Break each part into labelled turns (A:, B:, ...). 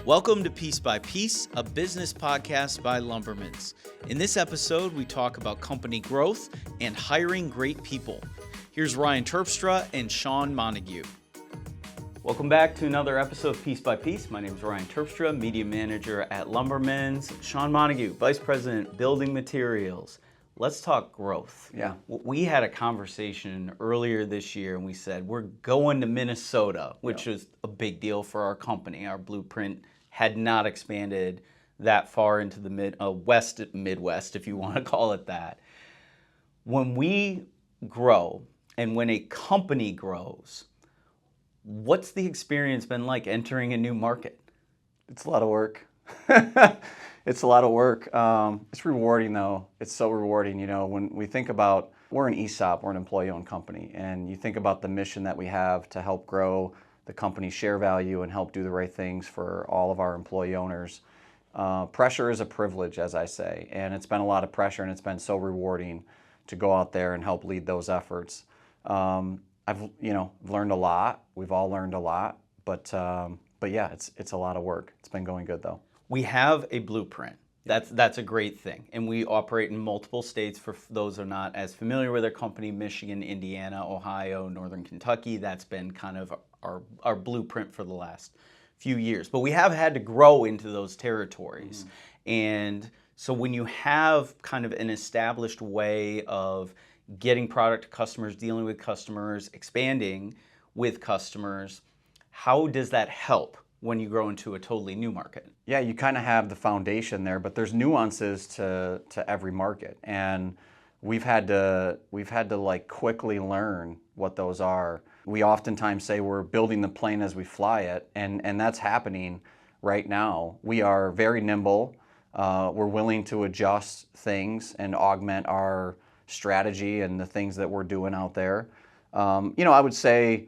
A: Welcome to Piece by Piece, a business podcast by Lumbermens. In this episode, we talk about company growth and hiring great people. Here's Ryan Terpstra and Shawn Montague. Welcome back to another episode of Piece by Piece. My name is Ryan Terpstra, Media Manager at Lumbermens. Shawn Montague, Vice President, Building Materials. Let's talk growth.
B: Yeah.
A: We had a conversation earlier this year and we said we're going to Minnesota, which was a big deal for our company. Our blueprint had not expanded that far into the Midwest, if you want to call it that. When we grow and when a company grows, what's the experience been like entering a new market?
B: It's a lot of work. It's a lot of work. It's rewarding though. It's so rewarding. You know, when we think about, we're an ESOP, we're an employee-owned company, and you think about the mission that we have to help grow the company's share value and help do the right things for all of our employee owners. Pressure is a privilege, as I say, and it's been a lot of pressure, and it's been so rewarding to go out there and help lead those efforts. I've learned a lot. We've all learned a lot, but yeah, it's a lot of work. It's been going good though.
A: We have a blueprint. That's a great thing. And we operate in multiple states. For those who are not as familiar with our company, Michigan, Indiana, Ohio, Northern Kentucky. That's been kind of our blueprint for the last few years. But we have had to grow into those territories. And so when you have kind of an established way of getting product to customers, dealing with customers, expanding with customers, how does that help when you grow into a totally new market?
B: Yeah, you kind of have the foundation there, but there's nuances to every market, and we've had to like quickly learn what those are. We oftentimes say we're building the plane as we fly it, and that's happening right now. We are very nimble. We're willing to adjust things and augment our strategy and the things that we're doing out there. I would say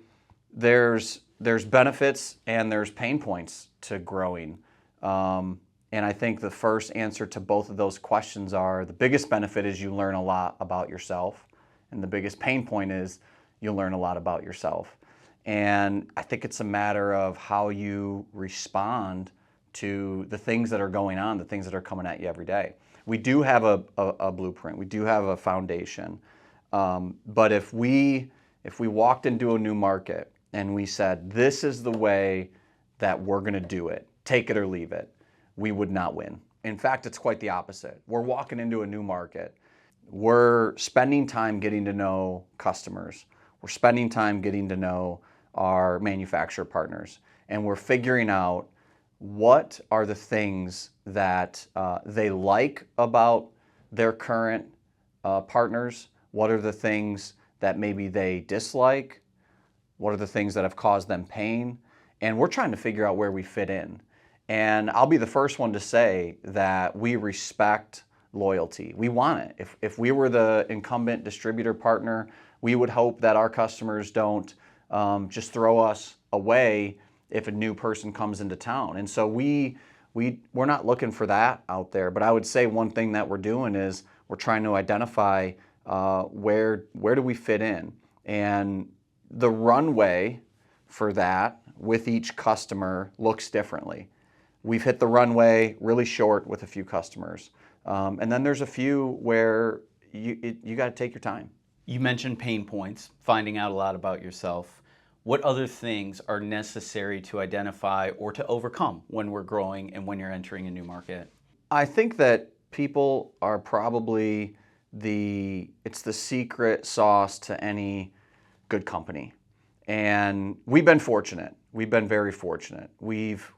B: there's benefits and there's pain points to growing. And I think the first answer to both of those questions are, the biggest benefit is you learn a lot about yourself, and the biggest pain point is you'll learn a lot about yourself. And I think it's a matter of how you respond to the things that are going on, the things that are coming at you every day. We do have a blueprint. We do have a foundation. But if we walked into a new market and we said, this is the way that we're going to do it, take it or leave it, we would not win. In fact, it's quite the opposite. We're walking into a new market. We're spending time getting to know customers. We're spending time getting to know our manufacturer partners. And we're figuring out what are the things that they like about their current partners. What are the things that maybe they dislike? What are the things that have caused them pain? And we're trying to figure out where we fit in. And I'll be the first one to say that we respect loyalty. We want it. If we were the incumbent distributor partner, we would hope that our customers don't just throw us away if a new person comes into town. And so we're not looking for that out there. But I would say one thing that we're doing is we're trying to identify where do we fit in. And the runway for that with each customer looks differently. We've hit the runway really short with a few customers. And then there's a few where you got to take your time.
A: You mentioned pain points, finding out a lot about yourself. What other things are necessary to identify or to overcome when we're growing and when you're entering a new market?
B: I think that people are probably it's the secret sauce to any good company. And we've been fortunate. We've been very fortunate. We've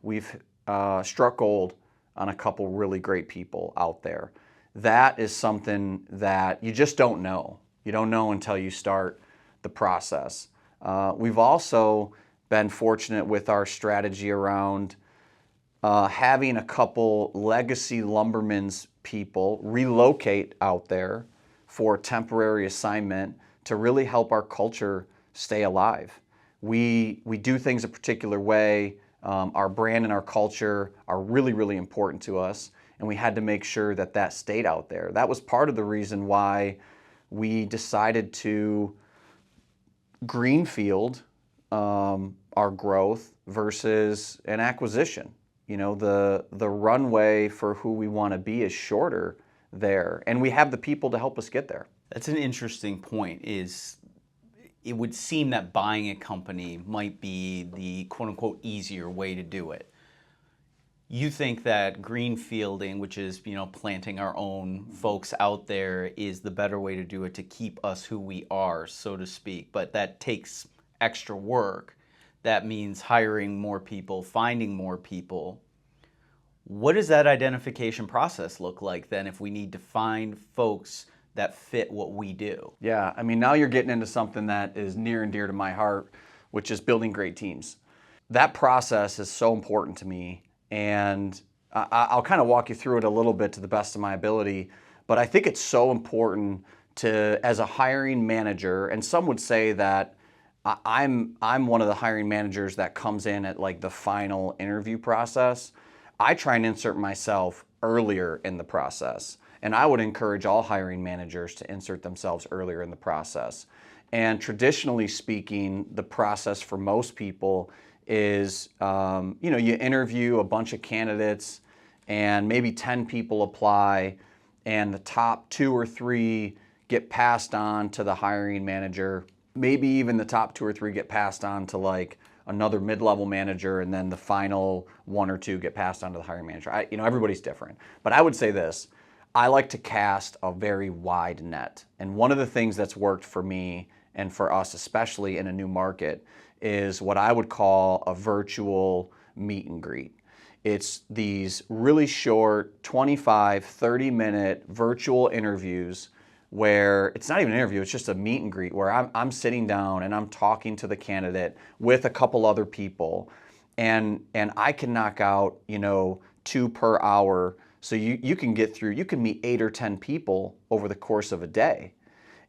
B: struck gold on a couple really great people out there. That is something that you just don't know. You don't know until you start the process. We've also been fortunate with our strategy around having a couple legacy Lumbermen's people relocate out there for temporary assignment to really help our culture stay alive. We do things a particular way. Our brand and our culture are really, really important to us, and we had to make sure that that stayed out there. That was part of the reason why we decided to greenfield our growth versus an acquisition. You know, the runway for who we want to be is shorter there, and we have the people to help us get there.
A: That's an interesting point. Is it would seem that buying a company might be the quote unquote easier way to do it. You think that greenfielding, which is, planting our own folks out there, is the better way to do it to keep us who we are, so to speak. But that takes extra work. That means hiring more people, finding more people. What does that identification process look like then if we need to find folks that fit what we do?
B: Yeah, I mean, now you're getting into something that is near and dear to my heart, which is building great teams. That process is so important to me. And I'll kind of walk you through it a little bit to the best of my ability, but I think it's so important to, as a hiring manager, and some would say that I'm one of the hiring managers that comes in at like the final interview process. I try and insert myself earlier in the process, and I would encourage all hiring managers to insert themselves earlier in the process. And traditionally speaking, the process for most people is, you interview a bunch of candidates and maybe 10 people apply, and the top 2 or 3 get passed on to the hiring manager. Maybe even the top 2 or 3 get passed on to like another mid-level manager, and then the final 1 or 2 get passed on to the hiring manager. Everybody's different. But I would say this, I like to cast a very wide net. And one of the things that's worked for me and for us, especially in a new market, is what I would call a virtual meet and greet. It's these really short 25, 30-minute virtual interviews where it's not even an interview, it's just a meet and greet where I'm sitting down and I'm talking to the candidate with a couple other people, and I can knock out, 2 per hour. So you can meet 8 or 10 people over the course of a day.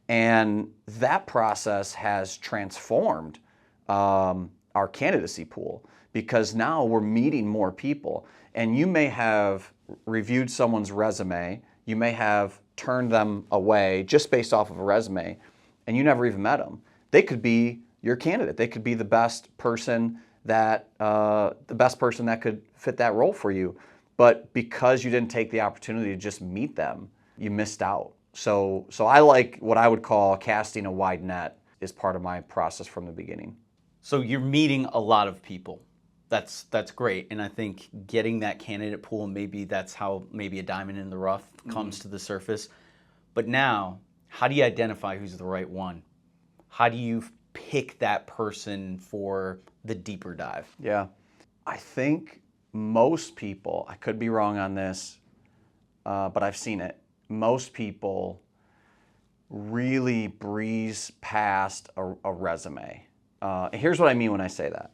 B: And that process has transformed our candidacy pool, because now we're meeting more people. And you may have reviewed someone's resume, you may have turned them away just based off of a resume, and you never even met them. They could be your candidate. They could be the best person that could fit that role for you. But because you didn't take the opportunity to just meet them, you missed out. So I like what I would call casting a wide net is part of my process from the beginning.
A: So you're meeting a lot of people. That's great. And I think getting that candidate pool, maybe that's how maybe a diamond in the rough comes to the surface. But now, how do you identify who's the right one? How do you pick that person for the deeper dive?
B: Yeah. I think most people, I could be wrong on this, but I've seen it. Most people really breeze past a resume. Here's what I mean when I say that.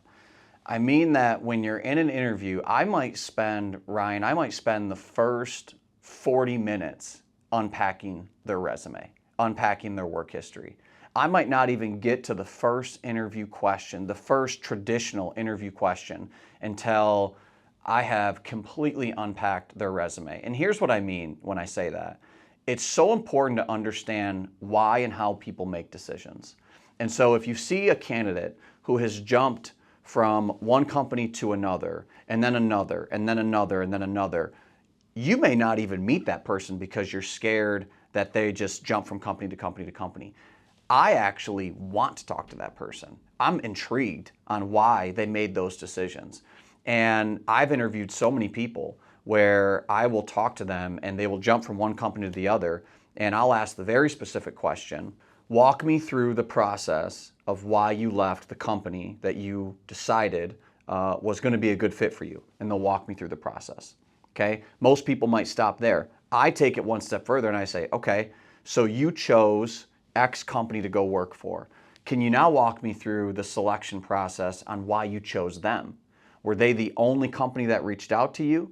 B: I mean that when you're in an interview, I might spend the first 40 minutes unpacking their resume, unpacking their work history. I might not even get to the first interview question, the first traditional interview question, until I have completely unpacked their resume. And here's what I mean when I say that. It's so important to understand why and how people make decisions. And so if you see a candidate who has jumped from one company to another, and then another, and then another, and then another, you may not even meet that person because you're scared that they just jump from company to company to company. I actually want to talk to that person. I'm intrigued on why they made those decisions. And I've interviewed so many people where I will talk to them and they will jump from one company to the other, and I'll ask the very specific question, walk me through the process of why you left the company that you decided was going to be a good fit for you, and they'll walk me through the process. Okay? Most people might stop there. I take it one step further and I say, okay, so you chose X company to go work for. Can you now walk me through the selection process on why you chose them? Were they the only company that reached out to you?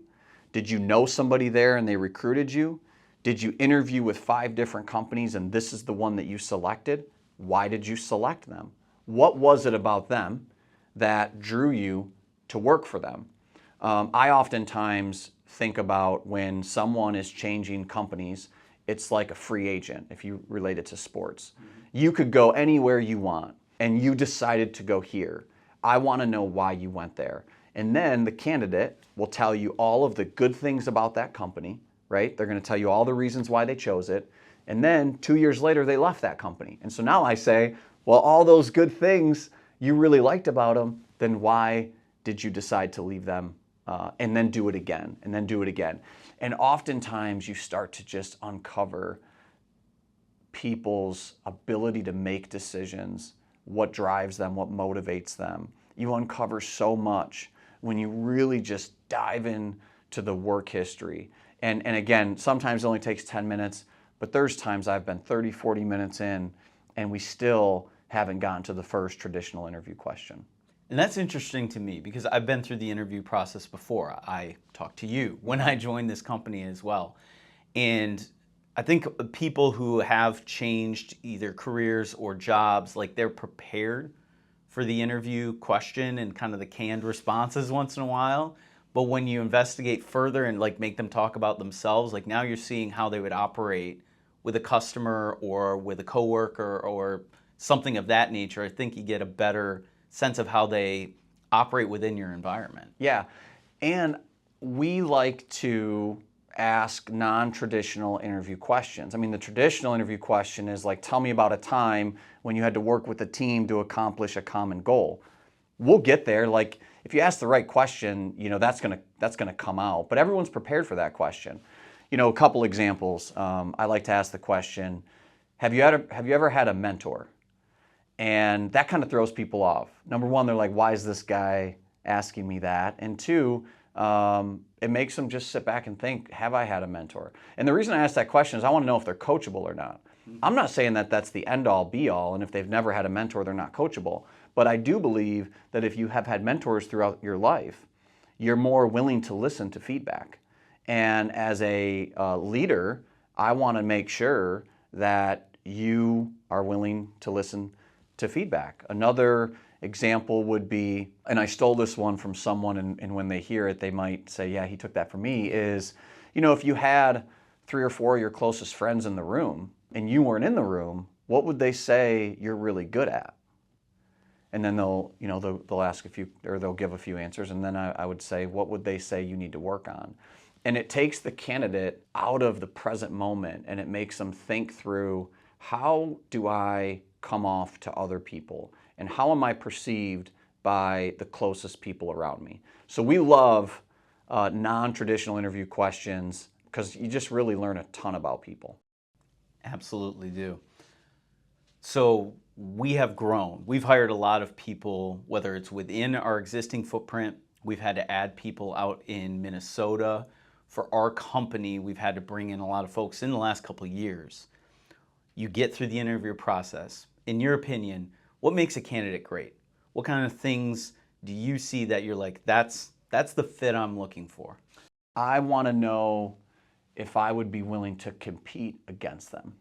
B: Did you know somebody there and they recruited you? Did you interview with 5 different companies and this is the one that you selected? Why did you select them? What was it about them that drew you to work for them? I oftentimes think about when someone is changing companies, it's like a free agent if you relate it to sports. You could go anywhere you want and you decided to go here. I want to know why you went there. And then the candidate will tell you all of the good things about that company, right? They're going to tell you all the reasons why they chose it. And then 2 years later, they left that company. And so now I say, well, all those good things you really liked about them, then why did you decide to leave them? And then do it again, and then do it again. And oftentimes you start to just uncover people's ability to make decisions, what drives them, what motivates them. You uncover so much when you really just dive in to the work history. And again, sometimes it only takes 10 minutes, but there's times I've been 30, 40 minutes in, and we still haven't gotten to the first traditional interview question.
A: And that's interesting to me because I've been through the interview process before. I talked to you when I joined this company as well. And I think people who have changed either careers or jobs, like they're prepared for the interview question and kind of the canned responses once in a while. But when you investigate further and like make them talk about themselves, like now you're seeing how they would operate with a customer or with a coworker or something of that nature. I think you get a better sense of how they operate within your environment.
B: Yeah, and we like to ask non-traditional interview questions. I mean, the traditional interview question is like, tell me about a time when you had to work with a team to accomplish a common goal. We'll get there. Like, if you ask the right question, you know, that's gonna come out. But everyone's prepared for that question. You know, a couple examples. I like to ask the question, have you ever had a mentor? And that kind of throws people off. Number one, they're like, why is this guy asking me that? And two, it makes them just sit back and think, have I had a mentor? And the reason I ask that question is I want to know if they're coachable or not. I'm not saying that that's the end-all, be-all, and if they've never had a mentor, they're not coachable. But I do believe that if you have had mentors throughout your life, you're more willing to listen to feedback. And as a leader, I want to make sure that you are willing to listen to feedback. Another example would be, and I stole this one from someone, and when they hear it, they might say, yeah, he took that from me, is, you know, if you had 3 or 4 of your closest friends in the room and you weren't in the room, what would they say you're really good at? And then they'll ask a few, or they'll give a few answers, and then I would say, what would they say you need to work on? And it takes the candidate out of the present moment, and it makes them think through, how do I come off to other people? And how am I perceived by the closest people around me? So we love non-traditional interview questions because you just really learn a ton about people.
A: Absolutely do. So we have grown. We've hired a lot of people, whether it's within our existing footprint. We've had to add people out in Minnesota. For our company, we've had to bring in a lot of folks in the last couple of years. You get through the interview process. In your opinion, what makes a candidate great? What kind of things do you see that you're like, that's the fit I'm looking for?
B: I want to know if I would be willing to compete against them.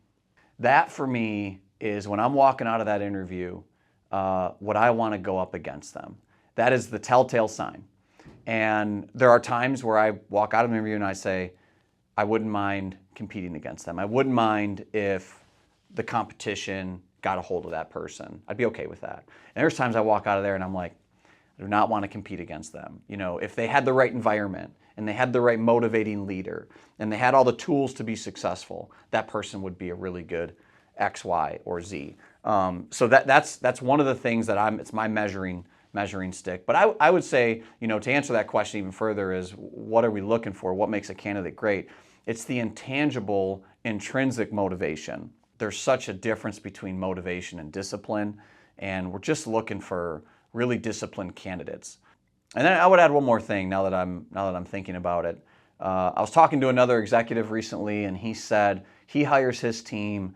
B: That for me is when I'm walking out of that interview, would I want to go up against them? That is the telltale sign. And there are times where I walk out of an interview and I say, I wouldn't mind competing against them. I wouldn't mind if the competition got a hold of that person. I'd be okay with that. And there's times I walk out of there and I'm like, I do not want to compete against them. You know, if they had the right environment and they had the right motivating leader and they had all the tools to be successful, that person would be a really good X, Y, or Z. So that's one of the things that it's my measuring stick. But I would say, you know, to answer that question even further is, what are we looking for? What makes a candidate great? It's the intangible, intrinsic motivation. There's such a difference between motivation and discipline, and we're just looking for really disciplined candidates. And then I would add one more thing now that I'm thinking about it. I was talking to another executive recently, and he said he hires his team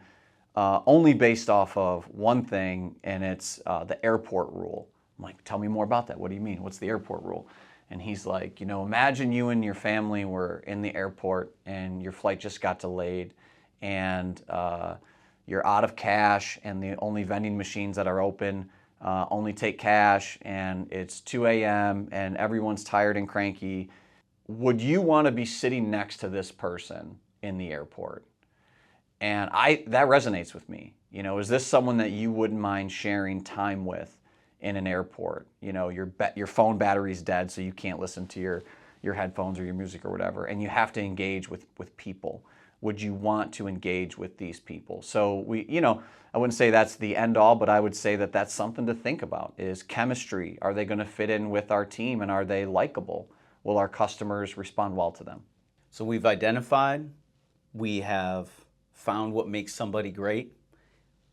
B: only based off of one thing, and it's the airport rule. I'm like, tell me more about that. What do you mean? What's the airport rule? And he's like, you know, imagine you and your family were in the airport and your flight just got delayed, and you're out of cash, and the only vending machines that are open only take cash, and it's 2 a.m. and everyone's tired and cranky. Would you want to be sitting next to this person in the airport? And that resonates with me. You know, is this someone that you wouldn't mind sharing time with in an airport. You know, your phone battery's dead, so you can't listen to your headphones or your music or whatever, and you have to engage with people. Would you want to engage with these people? So I wouldn't say that's the end all, but I would say that that's something to think about, is chemistry. Are they going to fit in with our team, and are they likable? Will our customers respond well to them?
A: So we've identified, we have found what makes somebody great.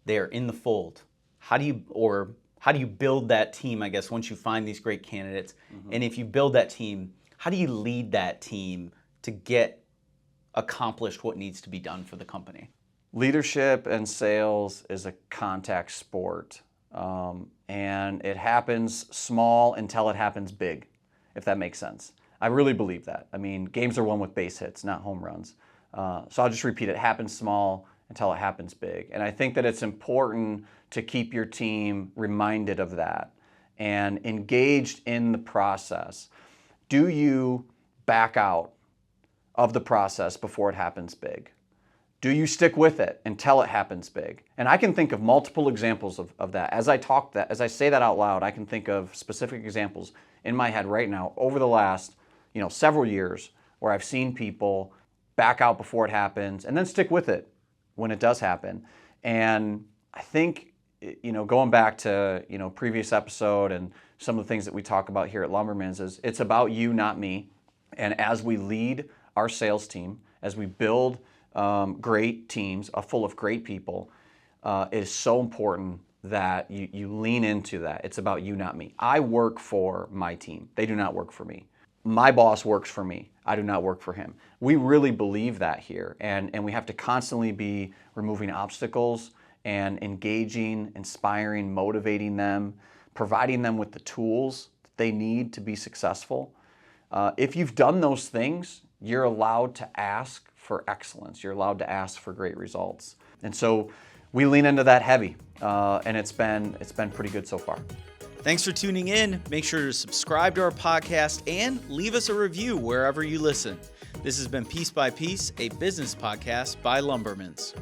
A: They're in the fold. How do you build that team, I guess, once you find these great candidates? And if you build that team, how do you lead that team to get accomplished what needs to be done for the company?
B: Leadership and sales is a contact sport, and it happens small until it happens big, if that makes sense. I really believe that. I mean, games are won with base hits, not home runs. So I'll just repeat, it happens small until it happens big. And I think that it's important to keep your team reminded of that and engaged in the process. Do you back out of the process before it happens big? Do you stick with it until it happens big? And I can think of multiple examples of that. As I say that out loud, I can think of specific examples in my head right now over the last, several years, where I've seen people back out before it happens and then stick with it when it does happen. And I think, going back to, previous episode and some of the things that we talk about here at Lumbermen's, is it's about you, not me. And as we lead our sales team, as we build great teams full of great people, it is so important that you lean into that. It's about you, not me. I work for my team. They do not work for me. My boss works for me. I do not work for him. We really believe that here, and we have to constantly be removing obstacles and engaging, inspiring, motivating them, providing them with the tools that they need to be successful. If you've done those things, you're allowed to ask for excellence. You're allowed to ask for great results. And so we lean into that heavy, and it's been pretty good so far.
A: Thanks for tuning in. Make sure to subscribe to our podcast and leave us a review wherever you listen. This has been Piece by Piece, a business podcast by Lumbermen's.